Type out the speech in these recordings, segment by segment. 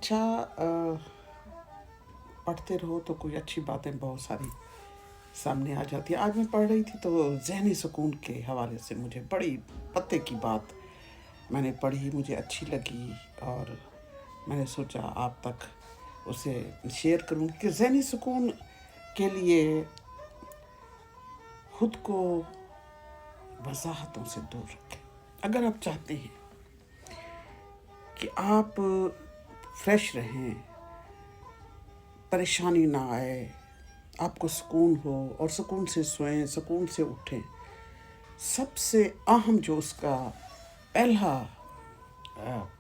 अच्छा पढ़ते रहो तो कोई अच्छी बातें बहुत सारी सामने आ जाती है। आज मैं पढ़ रही थी तो ज़हनी सुकून के हवाले से मुझे बड़ी पते की बात मैंने पढ़ी, मुझे अच्छी लगी और मैंने सोचा आप तक उसे शेयर करूँ कि ज़हनी सुकून के लिए खुद को वजाहतों से दूर रखें। अगर आप चाहते हैं कि आप फ्रेश रहें, परेशानी ना आए, आपको सुकून हो और सुकून से सोएं, सुकून से उठें, सबसे अहम जो उसका पहला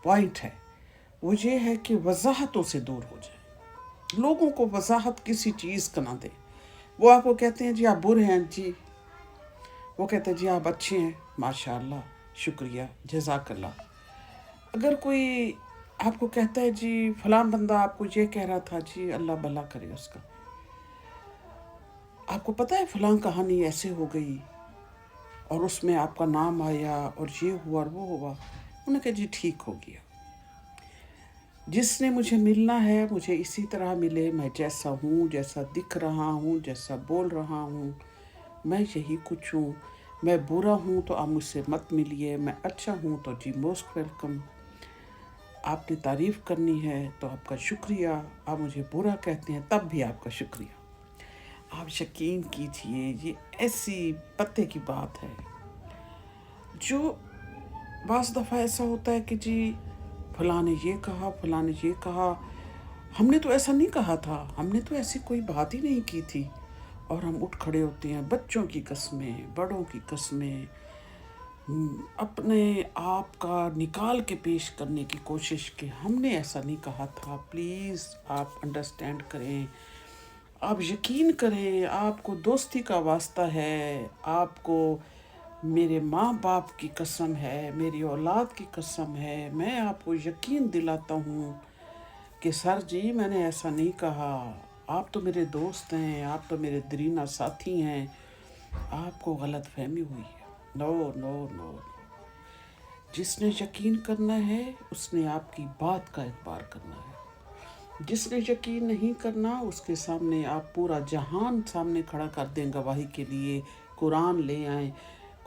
पॉइंट है वो ये है कि वजाहतों से दूर हो जाए। लोगों को वजाहत किसी चीज़ का ना दें। वो आपको कहते हैं जी आप बुरे हैं जी, वो कहते हैं जी आप अच्छे हैं, माशाअल्लाह, शुक्रिया, जज़ाकल्लाह। अगर कोई आपको कहता है जी फलां बंदा आपको ये कह रहा था जी अल्लाह भला करे उसका, आपको पता है फलां कहानी ऐसे हो गई और उसमें आपका नाम आया और ये हुआ और वो हुआ, उन्होंने कहा जी ठीक हो गया, जिसने मुझे मिलना है मुझे इसी तरह मिले, मैं जैसा हूँ, जैसा दिख रहा हूँ, जैसा बोल रहा हूँ, मैं यही कुछ हूँ। मैं बुरा हूँ तो आप मुझसे मत मिलिए, मैं अच्छा हूँ तो जी मोस्ट वेलकम। आपने तारीफ़ करनी है तो आपका शुक्रिया, आप मुझे बुरा कहते हैं तब भी आपका शुक्रिया। आप यकीन कीजिए ये ऐसी पते की बात है जो बाज़ दफ़ा ऐसा होता है कि जी फलां ने ये कहा, फलां ने ये कहा, हमने तो ऐसा नहीं कहा था, हमने तो ऐसी कोई बात ही नहीं की थी, और हम उठ खड़े होते हैं बच्चों की कस्में, बड़ों की कस्में, अपने आप का निकाल के पेश करने की कोशिश कि हमने ऐसा नहीं कहा था। प्लीज़ आप अंडरस्टैंड करें, आप यकीन करें, आपको दोस्ती का वास्ता है, आपको मेरे माँ बाप की कसम है, मेरी औलाद की कसम है, मैं आपको यकीन दिलाता हूँ कि सर जी मैंने ऐसा नहीं कहा, आप तो मेरे दोस्त हैं, आप तो मेरे दरीना साथी हैं, आपको गलत फहमी हुई है। नो नो नो, जिसने यकीन करना है उसने आपकी बात का एतबार करना है। जिसने यकीन नहीं करना उसके सामने आप पूरा जहान सामने खड़ा कर दें गवाही के लिए। कुरान ले आएं,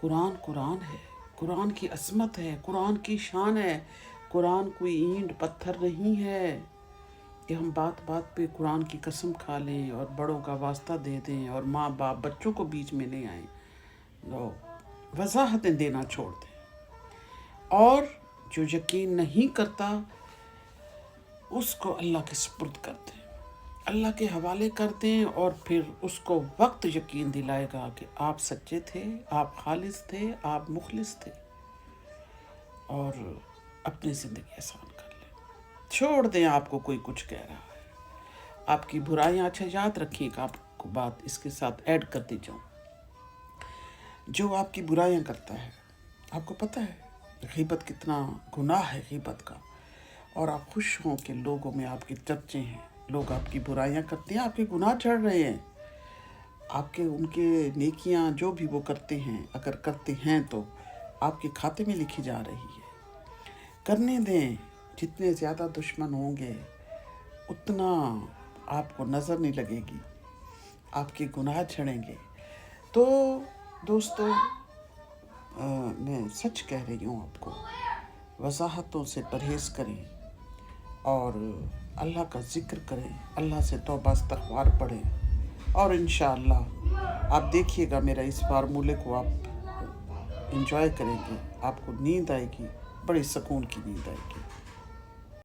कुरान कुरान है, कुरान की असमत है, कुरान की शान है। कुरान कोई ईंट पत्थर नहीं है कि हम बात बात पे कुरान की कसम खा लें और बड़ों का वास्ता दे दें और माँ बाप बच्चों को बीच में ले आएं। नो, वजाहतें देना छोड़ दें, और जो यकीन नहीं करता उसको अल्लाह के सुपुर्द कर दें, अल्लाह के हवाले कर दें, और फिर उसको वक्त यकीन दिलाएगा कि आप सच्चे थे, आप खालिस थे, आप मुखलिस थे, और अपनी ज़िंदगी आसान कर लें। छोड़ दें आपको कोई कुछ कह रहा है, आपकी बुराइयां। अच्छा याद रखिएगा, आपको बात इसके साथ ऐड करती जाऊँ, जो आपकी बुराइयां करता है, आपको पता है गीबत कितना गुनाह है गीबत का, और आप खुश हों कि लोगों में आपके चर्चे हैं, लोग आपकी बुराइयां करते हैं, आपके गुनाह झड़ रहे हैं, आपके उनके नेकियां जो भी वो करते हैं, अगर करते हैं तो आपके खाते में लिखी जा रही है। करने दें, जितने ज़्यादा दुश्मन होंगे उतना आपको नज़र नहीं लगेगी, आपके गुनाह झड़ेंगे। तो दोस्तों, मैं सच कह रही हूँ आपको, वजाहतों से परहेज़ करें और अल्लाह का ज़िक्र करें, अल्लाह से तौबा इस्तग़फ़ार पढ़ें, और इंशाअल्लाह आप देखिएगा मेरा इस फार्मूले को आप इंजॉय करेंगे, आपको नींद आएगी, बड़ी सुकून की नींद आएगी।